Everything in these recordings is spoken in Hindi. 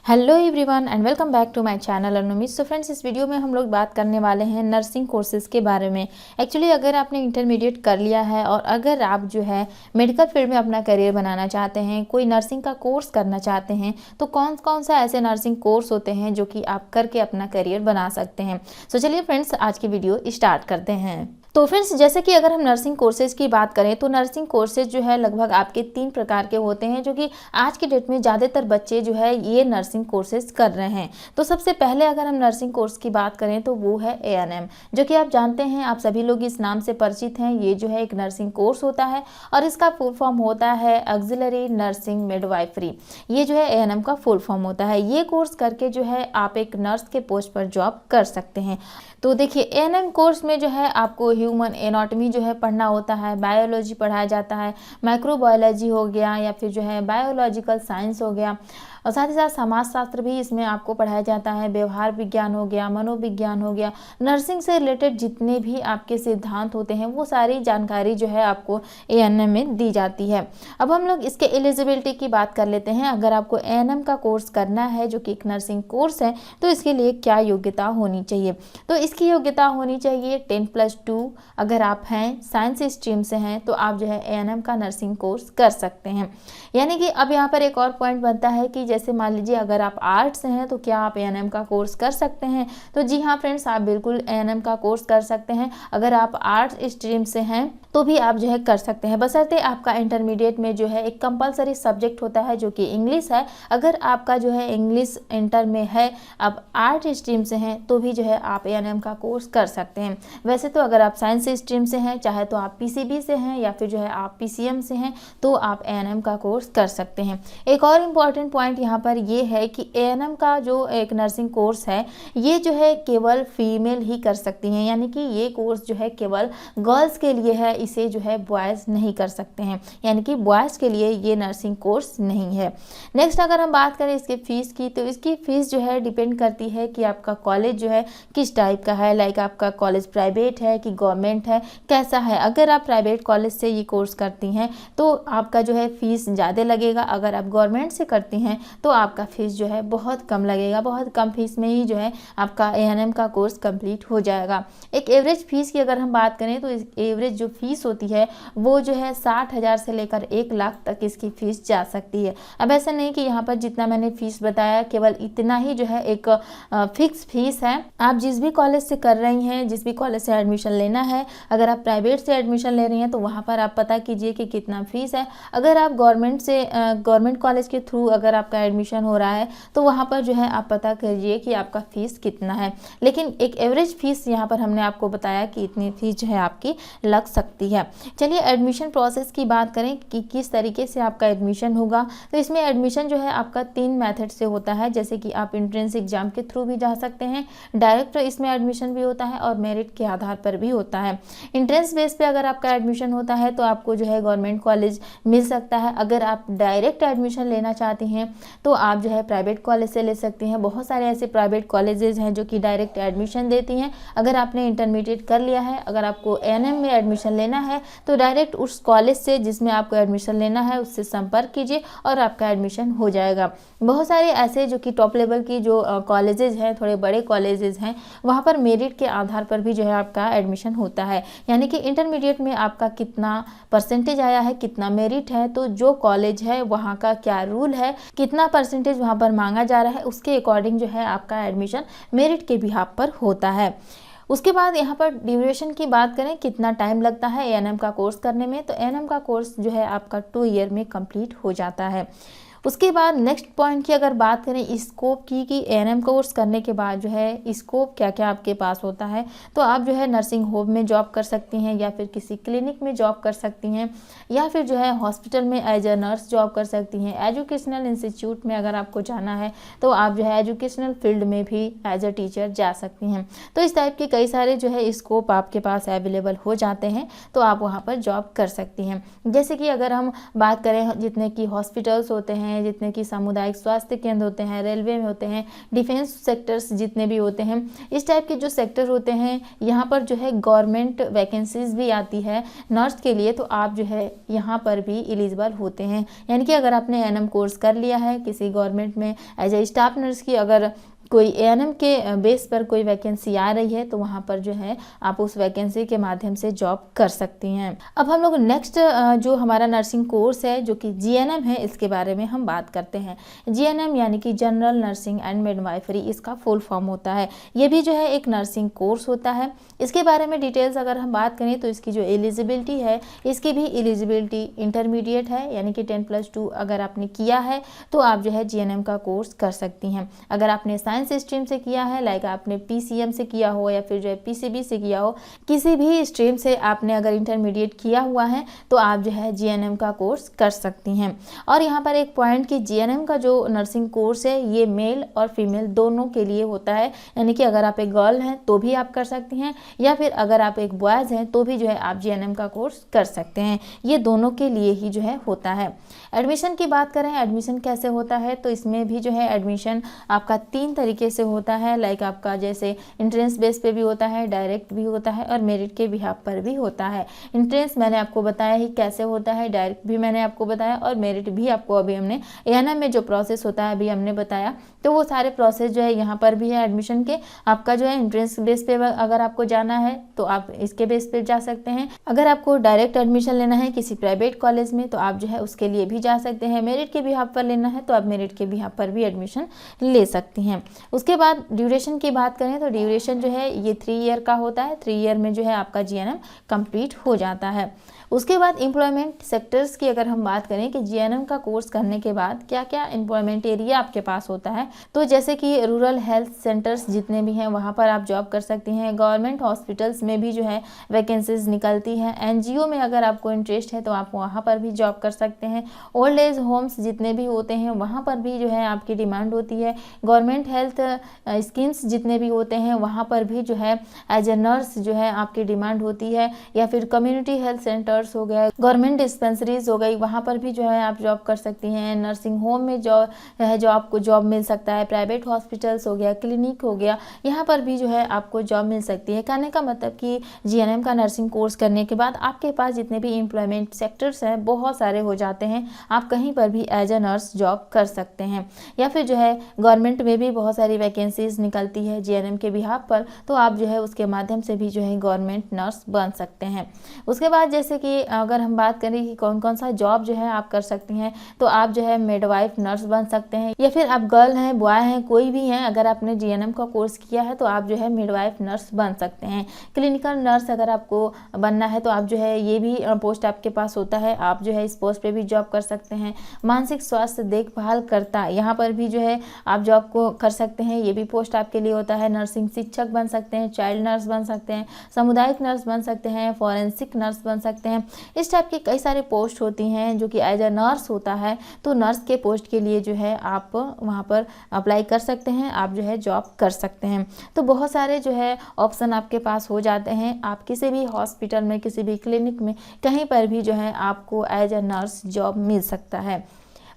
Hello everyone and welcome back to my channel Anumit. So friends, इस वीडियो में हम लोग बात करने वाले हैं नर्सिंग कोर्सेज़ के बारे में। एक्चुअली अगर आपने इंटरमीडिएट कर लिया है और अगर आप जो है मेडिकल फील्ड में अपना करियर बनाना चाहते हैं, कोई नर्सिंग का कोर्स करना चाहते हैं, तो कौन कौन सा ऐसे नर्सिंग कोर्स होते हैं जो कि आप करके अपना करियर बना सकते हैं। सो चलिए फ्रेंड्स, आज की वीडियो स्टार्ट करते हैं। तो फ्रेंड्स, जैसे कि अगर हम नर्सिंग कोर्सेज़ की बात करें तो नर्सिंग कोर्सेज जो है लगभग आपके 3 प्रकार के होते हैं, जो कि आज की डेट में ज़्यादातर बच्चे जो है ये नर्सिंग कोर्सेज कर रहे हैं। तो सबसे पहले अगर हम नर्सिंग कोर्स की बात करें तो वो है ANM, जो कि आप जानते हैं, आप सभी लोग इस नाम से परिचित हैं। ये जो है एक नर्सिंग कोर्स होता है और इसका फुल फॉर्म होता है ऑक्सिलरी नर्सिंग मिडवाइफरी। ये जो है ANM का फुल फॉर्म होता है। ये कोर्स करके जो है आप एक नर्स के पोस्ट पर जॉब कर सकते हैं। तो देखिए, ANM कोर्स में जो है आपको ह्यूमन एनाटॉमी जो है पढ़ना होता है, बायोलॉजी पढ़ाया जाता है, माइक्रोबायोलॉजी हो गया या फिर जो है बायोलॉजिकल साइंस हो गया, और साथ ही साथ समाजशास्त्र भी इसमें आपको पढ़ाया जाता है, व्यवहार विज्ञान हो गया, मनोविज्ञान हो गया। नर्सिंग से रिलेटेड जितने भी आपके सिद्धांत होते हैं वो सारी जानकारी जो है आपको ANM में दी जाती है। अब हम लोग इसके एलिजिबिलिटी की बात कर लेते हैं। अगर आपको ANM का कोर्स करना है जो कि एक नर्सिंग कोर्स है, तो इसके लिए क्या योग्यता होनी चाहिए। तो इसकी योग्यता होनी चाहिए 10+2। अगर आप हैं साइंस स्ट्रीम से हैं तो आप जो है ANM का नर्सिंग कोर्स कर सकते हैं। यानी कि अब यहाँ पर एक और पॉइंट बनता है कि जैसे मान लीजिए अगर आप आर्ट्स से हैं तो क्या आप ANM का कोर्स कर सकते हैं। तो जी हाँ फ्रेंड्स, आप बिल्कुल ANM का कोर्स कर सकते हैं। अगर आप आर्ट्स स्ट्रीम से हैं तो भी आप जो है कर सकते हैं, बशर्ते आपका इंटरमीडिएट में जो है एक कंपलसरी सब्जेक्ट होता है जो कि इंग्लिश है। अगर आपका जो है इंग्लिश इंटर में है, आप आर्ट स्ट्रीम से हैं, तो भी जो है आप ANM का कोर्स कर सकते हैं। वैसे तो अगर आप साइंस स्ट्रीम से हैं, चाहे तो आप PCB से हैं या फिर जो है आप PCM से हैं, तो आप ANM का कोर्स कर सकते हैं। एक और इम्पॉर्टेंट पॉइंट यहाँ पर ये है कि ANM का जो एक नर्सिंग कोर्स है, ये जो है केवल फीमेल ही कर सकती हैं। यानी कि ये कोर्स जो है केवल गर्ल्स के लिए है, इसे जो है बॉयज़ नहीं कर सकते हैं। यानी कि बॉयज़ के लिए ये नर्सिंग कोर्स नहीं है। नेक्स्ट अगर हम बात करें इसके फीस की, तो इसकी फ़ीस जो है डिपेंड करती है कि आपका कॉलेज जो है किस टाइप का है। लाइक आपका कॉलेज प्राइवेट है कि गवर्नमेंट है, कैसा है। अगर आप प्राइवेट कॉलेज से ये कोर्स करती हैं तो आपका जो है फ़ीस ज़्यादा लगेगा। अगर आप गवर्नमेंट से करती हैं तो आपका फ़ीस जो है बहुत कम लगेगा। बहुत कम फीस में ही जो है आपका ANM का कोर्स कंप्लीट हो जाएगा। एक एवरेज फ़ीस की अगर हम बात करें तो एवरेज जो फ़ीस होती है वो जो है 60,000 से लेकर 1 लाख तक इसकी फ़ीस जा सकती है। अब ऐसा नहीं कि यहाँ पर जितना मैंने फ़ीस बताया केवल इतना ही जो है एक फिक्स फीस है। आप जिस भी कॉलेज से कर रही हैं, जिस भी कॉलेज से एडमिशन लेना है, अगर आप प्राइवेट से एडमिशन ले रही हैं तो वहाँ पर आप पता कीजिए कि कितना फ़ीस है। अगर आप गवर्नमेंट कॉलेज के थ्रू अगर आपका एडमिशन हो रहा है तो वहाँ पर जो है आप पता करिए कि आपका फ़ीस कितना है। लेकिन एक एवरेज फ़ीस यहाँ पर हमने आपको बताया कि इतनी फ़ीस जो है आपकी लग सकती है। चलिए एडमिशन प्रोसेस की बात करें कि किस तरीके से आपका एडमिशन होगा। तो इसमें एडमिशन जो है आपका 3 मेथड से होता है। जैसे कि आप एंट्रेंस एग्जाम के थ्रू भी जा सकते हैं, डायरेक्ट इसमें एडमिशन भी होता है और मेरिट के आधार पर भी होता है। एंट्रेंस बेस पे अगर आपका एडमिशन होता है तो आपको जो है गवर्नमेंट कॉलेज मिल सकता है। अगर आप डायरेक्ट एडमिशन लेना चाहती हैं तो आप जो है प्राइवेट कॉलेज से ले सकती हैं। बहुत सारे ऐसे प्राइवेट कॉलेजेस हैं जो कि डायरेक्ट एडमिशन देती हैं। अगर आपने इंटरमीडिएट कर लिया है, अगर आपको ANM में एडमिशन लेना है तो डायरेक्ट उस कॉलेज से जिसमें आपको एडमिशन लेना है उससे संपर्क कीजिए और आपका एडमिशन हो जाएगा। बहुत सारे ऐसे जो कि टॉप लेवल की जो कॉलेजेस हैं, थोड़े बड़े कॉलेजेस हैं, वहाँ पर मेरिट के आधार पर भी जो है आपका एडमिशन होता है। यानी कि इंटरमीडिएट में आपका कितना परसेंटेज आया है, कितना मेरिट है, तो जो कॉलेज है वहाँ का क्या रूल है, कितना परसेंटेज वहाँ पर मांगा जा रहा है, उसके अकॉर्डिंग जो है आपका एडमिशन मेरिट के बिहाफ पर होता है। उसके बाद यहाँ पर ड्यूरेशन की बात करें, कितना टाइम लगता है ANM का कोर्स करने में, तो ANM का कोर्स जो है आपका 2 ईयर में कंप्लीट हो जाता है। उसके बाद नेक्स्ट पॉइंट की अगर बात करें स्कोप की, कि ANM कोर्स करने के बाद जो है स्कोप क्या क्या आपके पास होता है, तो आप जो है नर्सिंग होम में जॉब कर सकती हैं या फिर किसी क्लिनिक में जॉब कर सकती हैं या फिर जो है हॉस्पिटल में एज ए नर्स जॉब कर सकती हैं। एजुकेशनल इंस्टीट्यूट में अगर आपको जाना है तो आप जो है एजुकेशनल फील्ड में भी एज ए टीचर जा सकती हैं। तो इस टाइप के कई सारे जो है स्कोप आपके पास अवेलेबल हो जाते हैं, तो आप वहाँ पर जॉब कर सकती हैं। जैसे कि अगर हम बात करें जितने कि हॉस्पिटल्स होते हैं हैं, जितने कि सामुदायिक स्वास्थ्य केंद्र होते हैं, रेलवे में होते हैं, डिफेंस सेक्टर्स जितने भी होते हैं, इस टाइप के जो सेक्टर होते हैं यहाँ पर जो है गवर्नमेंट वैकेंसीज भी आती है नर्स के लिए, तो आप जो है यहाँ पर भी एलिजिबल होते हैं। यानी कि अगर आपने एएनएम कोर्स कर लिया है किसी गवर्नमेंट में एज ए स्टाफ नर्स की, अगर कोई एएनएम के बेस पर कोई वैकेंसी आ रही है तो वहाँ पर जो है आप उस वैकेंसी के माध्यम से जॉब कर सकती हैं। अब हम लोग नेक्स्ट जो हमारा नर्सिंग कोर्स है जो कि जीएनएम है, इसके बारे में हम बात करते हैं। जीएनएम यानी कि जनरल नर्सिंग एंड मिडवाइफरी, इसका फुल फॉर्म होता है। ये भी जो है एक नर्सिंग कोर्स होता है। इसके बारे में डिटेल्स अगर हम बात करें तो इसकी जो एलिजिबिलिटी है, इसकी भी एलिजिबिलिटी इंटरमीडिएट है, यानी कि 10+2 अगर आपने किया है तो आप जो है जीएनएम का कोर्स कर सकती हैं। अगर आपने साइंस स्ट्रीम से किया है, लाइक आपने पीसीएम से किया हो या फिर जो है पीसीबी से किया हो, किसी भी स्ट्रीम से आपने अगर इंटरमीडिएट किया हुआ है तो आप जो है जीएनएम का कोर्स कर सकती हैं। और यहाँ पर एक पॉइंट कि जीएनएम का जो नर्सिंग कोर्स है ये मेल और फीमेल दोनों के लिए होता है, यानी कि अगर आप एक गर्ल हैं तो भी आप कर सकती हैं या फिर अगर आप एक बॉयज़ हैं तो भी जो है आप जीएनएम का कोर्स कर सकते हैं। ये दोनों के लिए ही जो है होता है। एडमिशन की बात करें, एडमिशन कैसे होता है, तो इसमें भी जो है एडमिशन आपका 3 तरीके से होता है। लाइक आपका जैसे इंट्रेंस बेस पे भी होता है, डायरेक्ट भी होता है और मेरिट के बिहाफ पर भी होता है। इंट्रेंस मैंने आपको बताया ही कैसे होता है, डायरेक्ट भी मैंने आपको बताया और मेरिट भी आपको अभी हमने एएनएम में जो प्रोसेस होता है अभी हमने बताया, तो वो सारे प्रोसेस जो है यहाँ पर भी है एडमिशन के। आपका जो है इंट्रेंस बेस पे अगर आपको जाना है तो आप इसके बेस पे जा सकते हैं। अगर आपको डायरेक्ट एडमिशन लेना है किसी प्राइवेट कॉलेज में तो आप जो है उसके लिए भी जा सकते हैं। मेरिट के बिहाफ पर लेना है तो आप मेरिट के बिहाफ पर भी एडमिशन ले सकती हैं। उसके बाद ड्यूरेशन की बात करें तो ड्यूरेशन जो है ये 3 ईयर का होता है। 3 ईयर में जो है आपका जीएनएम कंप्लीट हो जाता है। उसके बाद एम्प्लॉयमेंट सेक्टर्स की अगर हम बात करें कि जीएनएम का कोर्स करने के बाद क्या क्या एम्प्लॉयमेंट एरिया आपके पास होता है, तो जैसे कि रूरल हेल्थ सेंटर्स जितने भी हैं वहाँ पर आप जॉब कर सकती हैं। गवर्नमेंट हॉस्पिटल्स में भी जो है वैकेंसीज निकलती हैं। एनजीओ में अगर आपको इंटरेस्ट है तो आप वहाँ पर भी जॉब कर सकते हैं। ओल्ड एज होम्स जितने भी होते हैं वहाँ पर भी जो है आपकी डिमांड होती है। गवर्नमेंट हेल्थ स्कीम्स जितने भी होते हैं वहाँ पर भी जो है एज ए नर्स जो है आपकी डिमांड होती है। या फिर कम्युनिटी हेल्थ सेंटर हो गया, गवर्नमेंट डिस्पेंसरीज हो गई, वहाँ पर भी जो है आप जॉब कर सकती हैं। नर्सिंग होम में जो आपको जॉब मिल सकता है। प्राइवेट हॉस्पिटल्स हो गया, क्लिनिक हो गया, यहाँ पर भी जो है आपको जॉब मिल सकती है। कहने का मतलब कि जीएनएम का नर्सिंग कोर्स करने के बाद आपके पास जितने भी एम्प्लॉयमेंट सेक्टर्स हैं बहुत सारे हो जाते हैं। आप कहीं पर भी एज ए नर्स जॉब कर सकते हैं। या फिर जो है गवर्नमेंट में भी बहुत सारी वैकेंसीज निकलती है जीएनएम के बिहाफ पर, तो आप जो है उसके माध्यम से भी जो है गवर्नमेंट नर्स बन सकते हैं। उसके बाद जैसे कि अगर हम बात करें कि कौन कौन सा जॉब जो है आप कर सकती हैं, तो आप जो है मिडवाइफ नर्स बन सकते हैं। या फिर आप गर्ल हैं, बॉय हैं, कोई भी हैं, अगर आपने जीएनएम का कोर्स किया है तो आप जो है मिडवाइफ नर्स बन सकते हैं। क्लिनिकल नर्स अगर आपको बनना है तो आप जो है ये भी पोस्ट आपके पास होता है, आप जो है इस पोस्ट पे भी जॉब कर सकते हैं। मानसिक स्वास्थ्य देखभाल करता, यहाँ पर भी जो है आप जॉब को कर सकते हैं, ये भी पोस्ट आपके लिए होता है। नर्सिंग शिक्षक बन सकते हैं, चाइल्ड नर्स बन सकते हैं, सामुदायिक नर्स बन सकते हैं, फॉरेंसिक नर्स बन सकते हैं। इस टाइप की कई सारे पोस्ट होती हैं जो कि एज ए नर्स होता है। तो नर्स के पोस्ट के लिए जो है आप वहाँ पर अप्लाई कर सकते हैं, आप जो है जॉब कर सकते हैं। तो बहुत सारे जो है ऑप्शन आपके पास हो जाते हैं। आप किसी भी हॉस्पिटल में, किसी भी क्लिनिक में, कहीं पर भी जो है आपको एज ए नर्स जॉब मिल सकता है।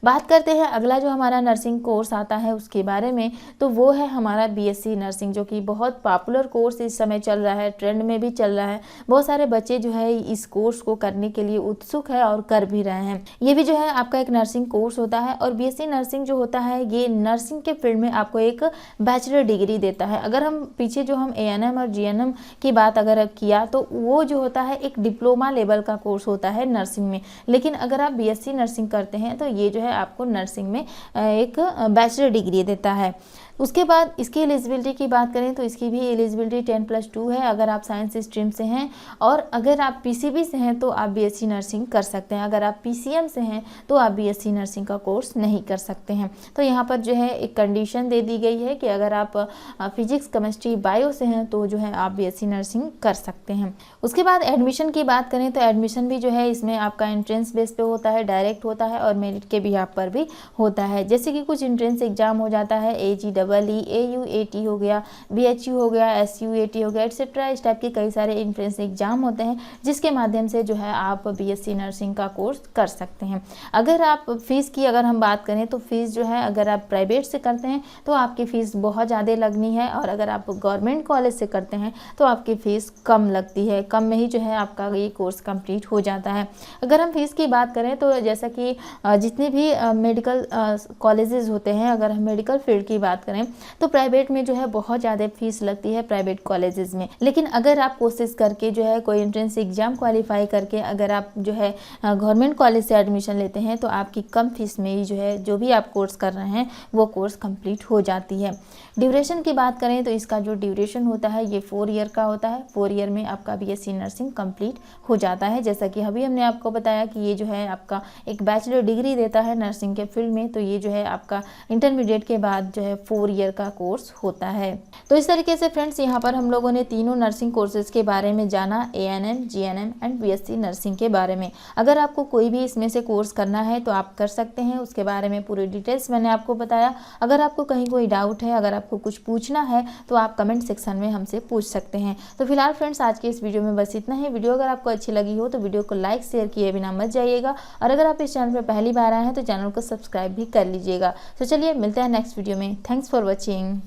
बात करते हैं अगला जो हमारा नर्सिंग कोर्स आता है उसके बारे में, तो वो है हमारा बीएससी नर्सिंग, जो कि बहुत पॉपुलर कोर्स इस समय चल रहा है, ट्रेंड में भी चल रहा है। बहुत सारे बच्चे जो है इस कोर्स को करने के लिए उत्सुक है और कर भी रहे हैं। ये भी जो है आपका एक नर्सिंग कोर्स होता है। और बीएससी नर्सिंग जो होता है ये नर्सिंग के फील्ड में आपको एक बैचलर डिग्री देता है। अगर हम पीछे जो हम एएनएम और जीएनएम की बात अगर किया तो वो जो होता है एक डिप्लोमा लेवल का कोर्स होता है नर्सिंग में। लेकिन अगर आप बीएससी नर्सिंग करते हैं तो ये जो है आपको नर्सिंग में एक बैचलर डिग्री देता है। उसके बाद इसकी एलिजिबिलिटी की बात करें तो इसकी भी एलिजिबिलिटी 10+2 है अगर आप साइंस स्ट्रीम से हैं। और अगर आप पीसीबी से हैं तो आप बीएससी नर्सिंग कर सकते हैं। अगर आप पीसीएम से हैं तो आप बीएससी नर्सिंग का कोर्स नहीं कर सकते हैं। तो यहाँ पर जो है एक कंडीशन दे दी गई है कि अगर आप फिजिक्स, केमिस्ट्री, बायो से हैं तो जो है आप बीएससी नर्सिंग कर सकते हैं। उसके बाद एडमिशन की बात करें तो एडमिशन भी जो है इसमें आपका एंट्रेंस बेस पे होता है, डायरेक्ट होता है और मेरिट के बिहाफ पर भी होता है। जैसे कि कुछ एंट्रेंस एग्जाम हो जाता है, AGEE AUAT हो गया, BHU हो गया, SUAT हो गया, एटसेट्रा। इस टाइप के कई सारे एंट्रेंस एग्जाम होते हैं जिसके माध्यम से जो है आप BSc नर्सिंग का कोर्स कर सकते हैं। अगर आप फीस की अगर हम बात करें तो फीस जो है अगर आप प्राइवेट से करते हैं तो आपकी फ़ीस बहुत ज़्यादा लगनी है, और अगर आप गवर्नमेंट कॉलेज से करते हैं तो आपकी फ़ीस कम लगती है, कम में ही जो है आपका ये कोर्स कंप्लीट हो जाता है। अगर हम फीस की बात करें तो जैसा कि जितने भी मेडिकल कॉलेजेस होते हैं, अगर हम मेडिकल फील्ड की बात करें तो प्राइवेट में जो है बहुत ज़्यादा फीस लगती है प्राइवेट कॉलेजेस में। लेकिन अगर आप कोशिश करके जो है कोई एंट्रेंस एग्जाम क्वालिफाई करके अगर आप जो है गवर्नमेंट कॉलेज से एडमिशन लेते हैं तो आपकी कम फीस में ही जो है जो भी आप कोर्स कर रहे हैं वो कोर्स कंप्लीट हो जाती है। ड्यूरेशन की बात करें तो इसका जो ड्यूरेशन होता है ये 4 ईयर का होता है। 4 ईयर में आपका BSc नर्सिंग कंप्लीट हो जाता है। जैसा कि अभी हमने आपको बताया कि ये जो है आपका एक बैचलर डिग्री देता है नर्सिंग के फील्ड में, तो ये जो है आपका इंटरमीडिएट के बाद जो है 4 ईयर का कोर्स होता है। तो इस तरीके से फ्रेंड्स यहाँ पर हम लोगों ने तीनों नर्सिंग कोर्सेज के बारे में जाना, ANM, GNM and BSc nursing के बारे में। अगर आपको कोई भी इसमें से कोर्स करना है तो आप कर सकते हैं, उसके बारे में पूरी डिटेल्स मैंने आपको बताया। अगर आपको कहीं कोई डाउट है, अगर आपको कुछ पूछना है तो आप कमेंट सेक्शन में हमसे पूछ सकते हैं। तो फिलहाल फ्रेंड्स आज के इस वीडियो में बस इतना ही। वीडियो अगर आपको अच्छी लगी हो तो वीडियो को लाइक शेयर किए बिना मत जाइएगा, और अगर आप इस चैनल पर पहली बार आए हैं तो चैनल को सब्सक्राइब भी कर लीजिएगा। तो चलिए मिलते हैं नेक्स्ट वीडियो में। Thanks for watching.